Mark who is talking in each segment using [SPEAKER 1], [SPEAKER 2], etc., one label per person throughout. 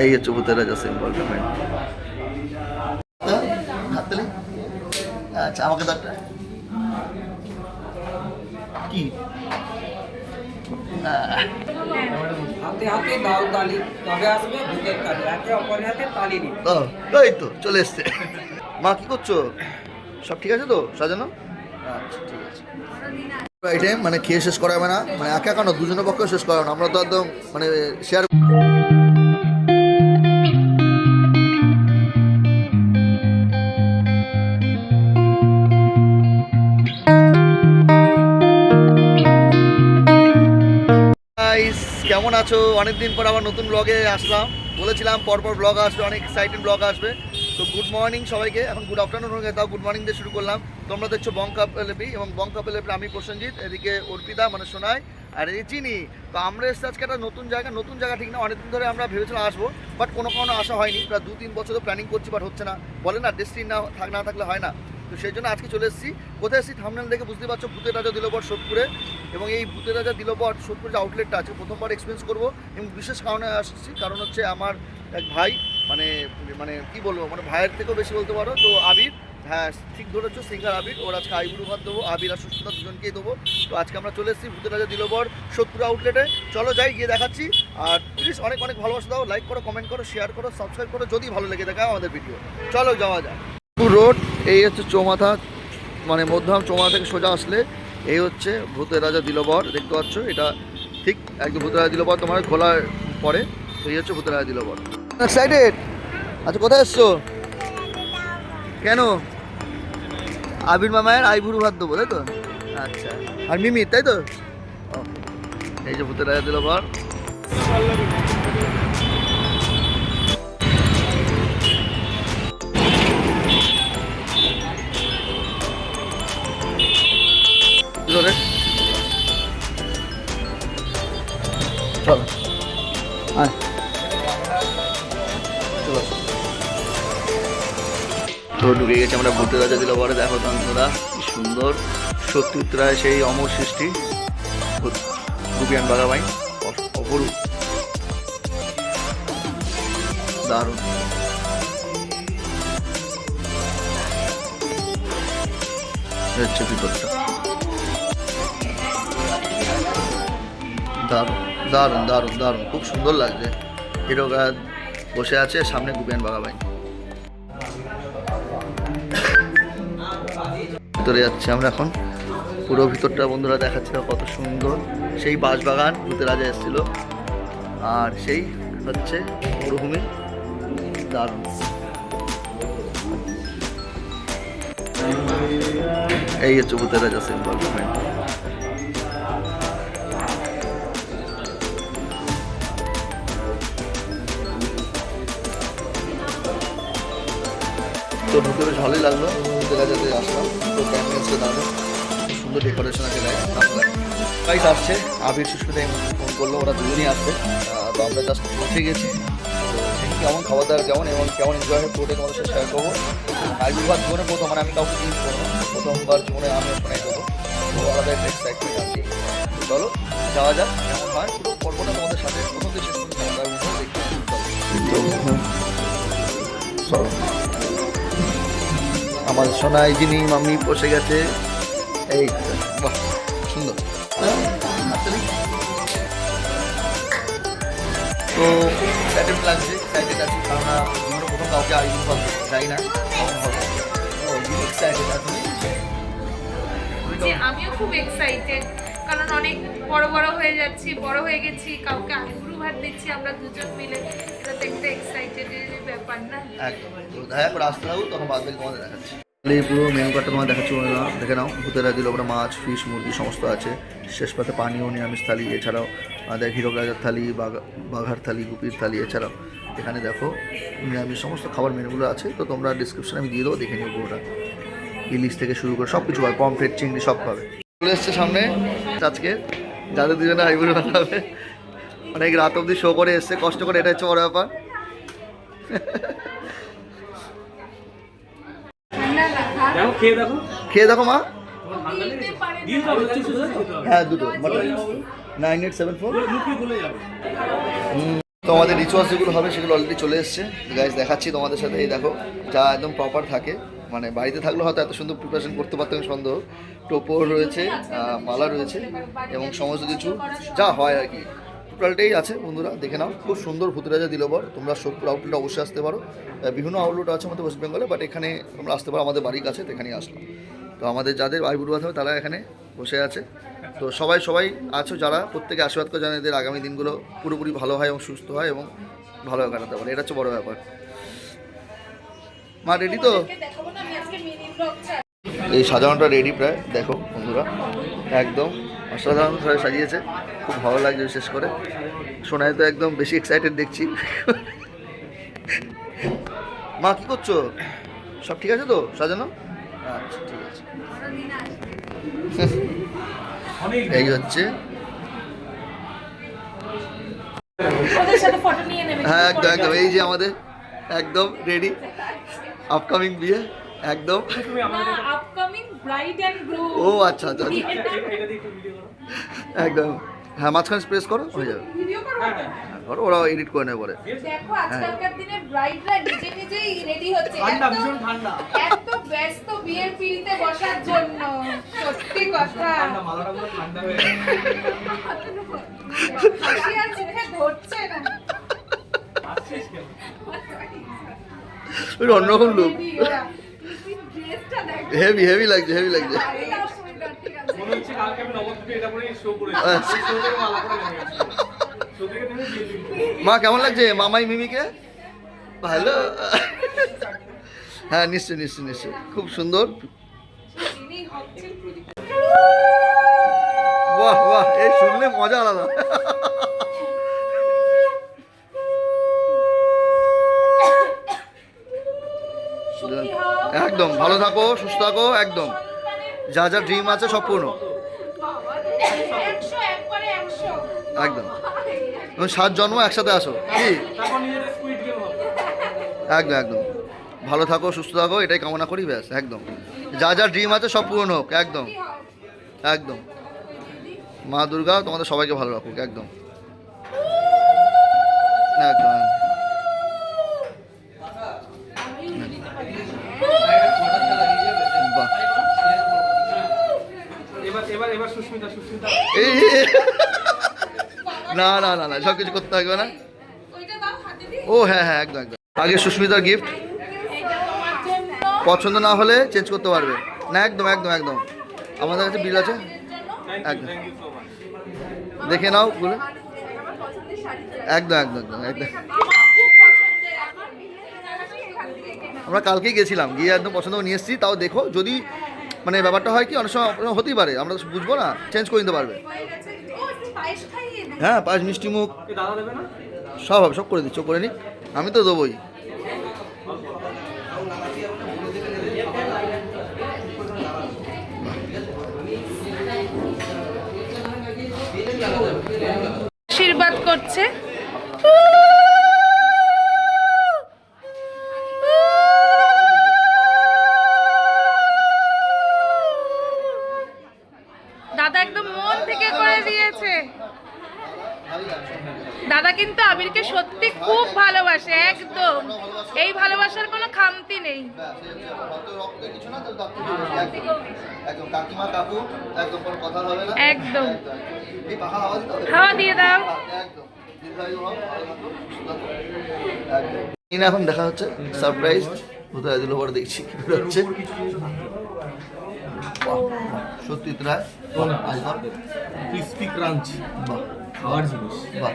[SPEAKER 1] এই হচ্ছে ভূতের রাজা সিম্বল পেমেন্ট। হাততালি। আচ্ছা আমাকে তো একটা কি
[SPEAKER 2] হাতে হাতে দাও তালি, তবে আসবে ভূতের তালি, একে অপরের হাতে তালি দিন।
[SPEAKER 1] এই তো চলে এসছে। মা কি করছো? সব ঠিক আছে তো সাজানো? আচ্ছা ঠিক আছে। আইটেম মানে খেয়ে শেষ করা হবে না, মানে একা একা না, দুজনের পক্ষেও শেষ করা হবে না, আমরা তো একদম মানে শেয়ার। কেমন আছো? অনেকদিন পর আবার নতুন ব্লগে আসলাম। বলেছিলাম পরপর ব্লগ আসবে, অনেক এক্সাইটিং ব্লগ আসবে। তো গুড মর্নিং সবাইকে, এখন গুড আফটারনুন হয়ে গেছে, তাও গুড মর্নিং দিয়ে শুরু করলাম। তোমরা দেখছো বঙ্কা পেলেপি, এবং বঙ্কা পেলেপি আমি প্রসেনজিৎ, এদিকে অর্পিতা মানে সোনাই, আর এদিকে চিনি। তো আমরা এসে আজকে একটা নতুন জায়গা ঠিক না, অনেকদিন ধরে আমরা ভেবেছিলাম আসবো, বাট কোনো আসা হয়নি। প্রায় 2-3 বছর তো প্ল্যানিং করছি, বাট হচ্ছে না। বলে না ডেস্টিনি না থাকলে হয় না। তো সেই জন্য আজকে চলে এসেছি। কোথায় এসেছি থাম্বনেল দেখে বুঝতে পারছো, ভূতের রাজা দিলবর সোদপুরে। এবং এই ভূতের রাজা দিলবর সোদপুরে যে আউটলেটটা আছে, প্রথমবার এক্সপিরিয়েন্স করবো। এবং বিশেষ কারণে আসছি, কারণ হচ্ছে আমার এক ভাই, মানে মানে কী বলবো, মানে ভাইয়ের থেকেও বেশি বলতে পারো। তো আবির, হ্যাঁ ঠিক ধরেছো, সিঙ্গার আবির, ওর আজকে আইবুড়ো ভাত দেবো, আবির আর সুস্থতা দুজনকেই দেবো। তো আজকে আমরা চলে এসেছি ভূতের রাজা দিলবর সোদপুর আউটলেটে। চলো যাই, গিয়ে দেখাচ্ছি। আর প্লিজ অনেক অনেক ভালোবাসা দাও, লাইক করো, কমেন্ট করো, শেয়ার করো, সাবস্ক্রাইব করো যদি ভালো লেগে থাকে আমাদের ভিডিও। চলো যাওয়া যায় রোড। এই হচ্ছে চৌমাথা, মানে মধ্যম চৌমাথা থেকে সোজা আসলে এই হচ্ছে ভূতের রাজা দিলবর, দেখতে পাচ্ছ। এটা ঠিক একদম ভূতের রাজা দিলবর তোমার খোলার পরে। তো এই হচ্ছে ভূতের রাজা দিলবর। এক্সাইটেড? আচ্ছা কোথায় এসছো? কেন? আবির মামায়ের আইবুড়ো ভাত দেবো, তাই তো? আচ্ছা, আর মিমি, তাই তো? এই যে ভূতের রাজা দিলবর। চলো আয়, চলো। তো ঢুকে গেছে আমরা ভূতের রাজা দিলবরে। দেখো তান্তরা কি সুন্দর, সত্যজিৎ রায় সেই অমর সৃষ্টি, গুপিয়ান বাঘাবাই, অপরূপ, দারুণ। হচ্ছে ভিতরটা দারুণ দারুণ দারুণ দারুণ, খুব সুন্দর লাগছে। হিরোগাদ বসে আছে, সামনে গুপিয়ান বাঘাবাই। ভিতরে যাচ্ছি আমরা এখন। পুরো ভিতরটা বন্ধুরা দেখাচ্ছিল কত সুন্দর, সেই বাঁশবাগান ভূতের রাজা এসেছিল, আর সেই হচ্ছে মরুভূমি, দারুণ। এই হচ্ছে ভূতের রাজা সিম্বল পেমেন্ট। তো ভিতরে ভালোই লাগলো, ভূতের রাজাতে আসলাম। তো ক্যাম্পাসে দাঁড়ানো সুন্দর ডেকোরেশন আছে, গাইস আসছে আবির সুস্মিতা ফোন করলো, ওরা দুজনেই আসবে। তো আমরা জাস্ট পৌঁছে গেছি। তো কেমন খাবার দাবার কেমন এবং কেমন এনজয় হয় পুরোটাই তোমাদের সাথে শেয়ার করবো। আইবুড়ো জীবনে প্রথম, মানে আমি কাউকে জিনিস করবো, প্রথমবার জীবনে আমি শোনাই দেবো। তো আলাদা একটা এক্সাইটমেন্ট আছে। চলো যাওয়া যাক, কেমন হয় পুরো পর্বটা তোমাদের সাথে প্রথম থেকে শেষ পর্যন্ত খেলা দেখতে। চলো, আমার সোনাই যিনি মাম্মি বসে গেছে। এই বাহ সুন্দর। তো এক্সাইটেড লাগছে, এক্সাইটেড আছি, কারণ জীবনে প্রথম কাউকে আইবুড়ো ভাত যাই না, এক্সাইটেড আছি।
[SPEAKER 3] আমিও খুব এক্সাইটেড, কারণ অনেক বড় হয়ে যাচ্ছি, বড় হয়ে গেছি, কাউকে আইবুড়ো ভাত দিচ্ছি আমরা দুজন মিলে। এটা তো একটা এক্সাইটেডের ব্যাপার না? একদম।
[SPEAKER 1] তো দেখা করে আসতে থাকুক, তখন বাদ বাকি তোমাদের দেখাচ্ছি। এই পুরো মেনু কার্ডটা তোমার দেখাচ্ছি, দেখে নাও। ভূতের রাজা দিলবরে মাছ, ফিশ, মুরগি সমস্ত আছে। শেষ পাতে পানীয় নিরামিষ থালি, এছাড়াও দেখ হিরো রাজার থালি, বাঘার থালি, গুপির থালি, এছাড়াও এখানে দেখো নিরামিষ সমস্ত খাবার মেনুগুলো আছে। তো তোমরা ডিসক্রিপশনে আমি দিয়ে দেবো, দেখে নিও পুরোটা। ইলিশ থেকে শুরু করে সব কিছু পাবে, পমফ্রেট, চিংড়ি সব পাবে। চলে এসছে সামনে আজকে যাদের দুজনে আইবুড়ো ভাত হবে, অনেক রাত অবধি শো করে এসছে কষ্ট করে, এটা হচ্ছে বড় ব্যাপার। খেয়ে দেখো মা। হ্যাঁ দুটো 9874। আমাদের রিচুয়ালস যেগুলো হবে সেগুলো অলরেডি চলে এসছে গাইজ, দেখাচ্ছি তোমাদের সাথে। এই দেখো, যা একদম প্রপার থাকে, মানে বাড়িতে থাকলে হয়তো এত সুন্দর প্রিপারেশন করতে পারতাম সন্দেহ। টোপর রয়েছে, মালা রয়েছে এবং সমস্ত কিছু যা হয় আর কি টোটালটাই আছে। বন্ধুরা দেখে নাও, খুব সুন্দর ভূতরাজা দিলবর। তোমরা সোদপুর আউটলেটে অবশ্যই আসতে পারো। বিভিন্ন আউটলেট আছে আমাদের ওয়েস্ট বেঙ্গলে, বাট এখানে তোমরা আসতে পারো, আমাদের বাড়ির কাছে, তো এখানেই আসলাম। তো আমাদের যাদের আইবুড়ো হবে তারা এখানে বসে আছে। তো সবাই আছো যারা, প্রত্যেকে আশীর্বাদ করে জানে এদের আগামী দিনগুলো পুরোপুরি ভালো হয় এবং সুস্থ হয় এবং ভালো কাটাতে পারে, এটা হচ্ছে বড় ব্যাপার। মা রেডি তো? এই সাজানোটা রেডি প্রায়, দেখো বন্ধুরা, একদম অসাধারণভাবে সাজিয়েছে, খুব ভালো লাগছে। বিশেষ করে সোনায় তো একদম বেশি এক্সাইটেড দেখছি। মা কি করছো? সব ঠিক আছে তো সাজানো? আচ্ছা ঠিক আছে। এই হচ্ছে, হ্যাঁ একদম একদম, এই যে আমাদের একদম রেডি আপকামিং বিয়ে একদম।
[SPEAKER 3] Upcoming bride and groom.
[SPEAKER 1] ও আচ্ছা আচ্ছা একদম, হ্যাঁ মাঝখানে প্রেস করো, হয়ে যাবে।
[SPEAKER 3] ভিডিও করো
[SPEAKER 1] করো, ওরা এডিট করে নেবে পরে।
[SPEAKER 3] দেখো আজকালকার দিনে ব্রাইডরা নিজেই রেডি হচ্ছে,
[SPEAKER 2] ভীষণ ঠান্ডা,
[SPEAKER 3] এত ব্যস্ত বিয়ের পিড়িতে বসার জন্য। সত্যি কথা,
[SPEAKER 2] মালাটা পুরো ঠান্ডা হয়ে
[SPEAKER 3] হাসি আর চোখে ধরছে না।
[SPEAKER 1] ওই অন্যরকম লুক,
[SPEAKER 3] ড্রেসটা দেখো,
[SPEAKER 1] হেভি হেভি লাগছে, হেভি লাগছে।
[SPEAKER 2] মনে হচ্ছে কালকে আমি নবদ্বীপে এটা পরে শো করেছি, শো থেকে মালা পরে নেমে গেছি, শো থেকে নেমে বিয়ে দিই।
[SPEAKER 1] মা কেমন লাগছে মামাই মিমিকে? ভালো, হ্যাঁ নিশ্চয় নিশ্চয় নিশ্চয়, খুব সুন্দর। বাহ বাহ, এই শুনলে মজা আলাদা। একদম ভালো থাকো, সুস্থ থাকো, একদম যা যা ড্রিম আছে সব পূর্ণ, একদম। এবং 7 জন্ম একসাথে আসো, কি?
[SPEAKER 2] তারপর নিজেদের স্কুইড গেম হবে।
[SPEAKER 1] একদম একদম, ভালো থাকো, সুস্থ থাকো, এটাই কামনা করি, ব্যাস একদম। যা যা ড্রিম আছে সব পূরণ হোক, একদম একদম। মা দুর্গা তোমাদের সবাইকে ভালো রাখুক, একদম একদম। বাহ,
[SPEAKER 2] এবার সুস্মিতা
[SPEAKER 1] এই না না না না, সব কিছু করতে থাকবে না। ও হ্যাঁ হ্যাঁ একদম একদম। আগে সুস্মিতার গিফট, পছন্দ না হলে চেঞ্জ করতে পারবে না, একদম একদম একদম। আমাদের কাছে বিল আছে, একদম দেখে নাও বলে, একদম একদম একদম একদম। আমরা কালকেই গেছিলাম, গিয়ে একদম পছন্দ করে নিয়ে এসেছি। তাও দেখো, যদি মানে ব্যাপারটা হয় কি, অনেক সময় হতেই পারে, আমরা তো বুঝবো না, চেঞ্জ করে নিতে পারবে। হ্যাঁ পায়েস, মিষ্টি মুখ
[SPEAKER 2] দাদা দেবে না?
[SPEAKER 1] সব হবে, সব করে দিচ্ছ, করে নিক, আমি তো দেবোই।
[SPEAKER 3] আশীর্বাদ করছে। দাদা একদম মন থেকে করে দিয়েছে। দাদা কিন্তু আবিরকে সত্যি খুব ভালোবাসে, একদম। এই ভালোবাসার কোনো খামতি নেই। একদম, হাওয়া দিয়ে দাও।
[SPEAKER 1] এখন দেখা হচ্ছে সারপ্রাইজ, কোথায় দিল পরে দেখছি কি হচ্ছে। সত্যি রায়
[SPEAKER 2] ক্রিসপি ক্রাঞ্চ,
[SPEAKER 1] বাহ
[SPEAKER 2] খাওয়ার জিনিস,
[SPEAKER 1] বাহ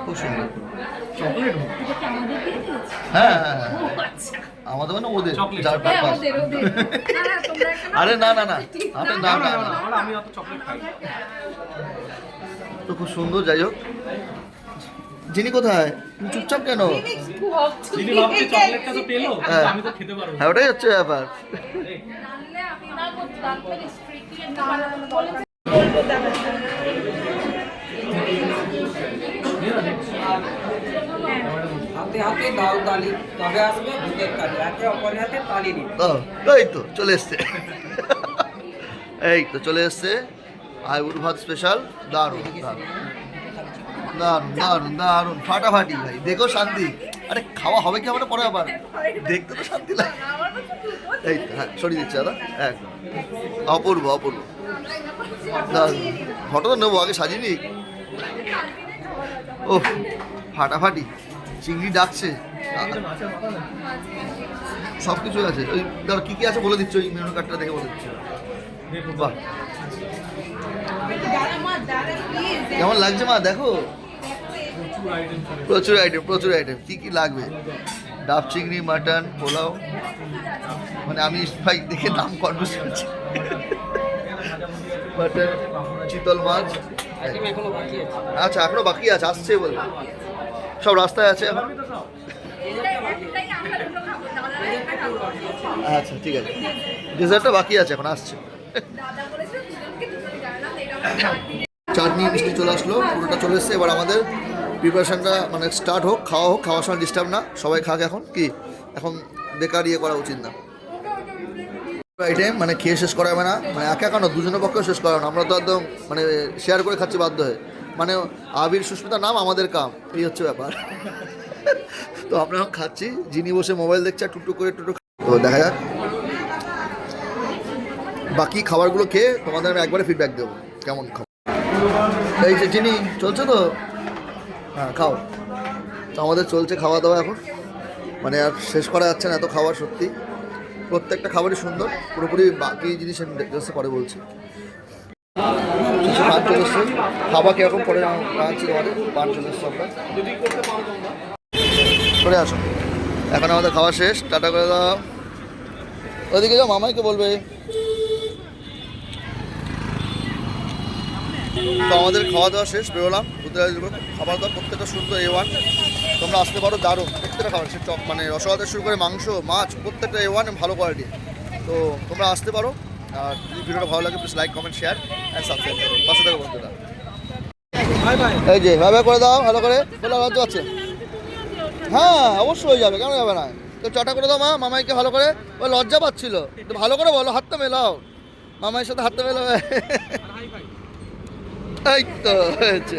[SPEAKER 1] খুব সুন্দর।
[SPEAKER 2] চকলেট
[SPEAKER 1] হ্যাঁ হ্যাঁ হ্যাঁ, আমাদের মানে ওদের যার পারপাস। আরে না না না, আরে না না না,
[SPEAKER 2] আমি অত চকলেট খাই।
[SPEAKER 1] তো খুব সুন্দর। যাই হোক, জিনি কোথায়? তুমি চুপচাপ কেন?
[SPEAKER 2] যিনি ভাবছে চকলেটটা তো পেলো,
[SPEAKER 1] হ্যাঁ।
[SPEAKER 2] আমি তো খেতে পারবো।
[SPEAKER 1] হ্যাঁ ওটাই হচ্ছে ব্যাপার।
[SPEAKER 2] হাতে হাতে দাও তালি, তবে আসবে ভূতের কালি, একে অপরের হাতে তালি দিন।
[SPEAKER 1] এই তো চলে এসছে, এই তো চলে এসছে আইবুড়ো ভাত স্পেশাল, দারুণ দারুণ। দারুন দারুন দারুন ফাটাফাটি ভাই, দেখো শান্তি। আরে খাওয়া হবে কি আমরা পরে আবার, দেখতে তো শান্তি লাগে। এই তো, হ্যাঁ সরিয়ে দিচ্ছি দাদা, একদম অপূর্ব অপূর্ব। দারুন, ফটো তো নেবো, আগে সাজিয়ে নিই। ও ফাটাফাটি, চিংড়ি ডাকছে, সব কিছু আছে। ওই ধরো কী কী আছে বলে দিচ্ছি, ওই মেনু কার্ডটা দেখে বলে দিচ্ছি। বাহ, কেমন লাগছে মা দেখো, প্রচুর আইটেম প্রচুর আইটেম। কী কী লাগবে? ডাব চিংড়ি, মাটন, পোলাও, মানে আমি ভাই দেখে নাম কনফিউজ করছি। মাটন, চিতল মাছ, আচ্ছা এখনো বাকি আছে, আসছে বলবে, সব রাস্তায় আছে এখন। আচ্ছা ঠিক আছে, ডেজার্টটা বাকি আছে এখন, আসছে। চাটনি মিষ্টি চলে আসলো, পুরোটা চলে এসছে। এবার আমাদের প্রিপারেশনটা মানে স্টার্ট হোক, খাওয়া হোক, খাওয়ার সময় ডিস্টার্ব না, সবাই খাক। এখন কি এখন বেকার ইয়ে করা উচিত না। আইটেম মানে খেয়ে শেষ করা যাবে না, মানে একা কেন দুজনের পক্ষেও শেষ করা না, আমরা তো একদম মানে শেয়ার করে খাচ্ছি বাধ্য হয়ে। মানে আবির সুস্মিতার নাম আমাদের কাম, এই হচ্ছে ব্যাপার। তো আমরা এখন খাচ্ছি, যিনি বসে মোবাইল দেখছে টুকটুক করে টুকটুক। তো দেখা যাক, বাকি খাবারগুলো খেয়ে তোমাদের আমি একবারে ফিডব্যাক দেবো কেমন খাবো। এই যে চিনি চলছে তো, হ্যাঁ খাও। তো আমাদের চলছে খাওয়া দাওয়া এখন, মানে আর শেষ করা যাচ্ছে না এত খাবার। সত্যি প্রত্যেকটা খাবারই সুন্দর, পুরোপুরি। বাকি জিনিস আমি ড্রেসে পরে বলছি। পান চলে এসছে, খাবার কীরকম পরে রাখছি তোমাদের। পান চলে এসছে, আমরা চলে আসো। এখন আমাদের খাওয়া শেষ, টাটা করে দাও। ওদিকে যাও, মামাইকে বলবে। তো আমাদের খাওয়া দাওয়া শেষ, বেরোলাম। খাবার দাওয়া প্রত্যেকটা সুন্দর, A1। তোমরা আসতে পারো, দারুণ প্রত্যেকটা খাবার। সে চপ মানে রসগোল্লা থেকে শুরু করে মাংস মাছ প্রত্যেকটা A1, ভালো কোয়ালিটি। তো তোমরা আসতে পারো। আর যদি ভিডিওটা ভালো লাগে please like comment share and subscribe করো, পাশে থাকো বন্ধুরা। এই যে ভাই ভাই করে দাও ভালো করে, বলে লজ্জা পাচ্ছে। হ্যাঁ অবশ্যই হয়ে যাবে, কেন যাবে না। তো চাটা করে দাও মা, মামাইকে ভালো করে। ও লজ্জা পাচ্ছিল, তো ভালো করে বলো, হাতটা মেলাও, মামাইয়ের সাথে হাতটা মেলাও। এই তো হয়েছে।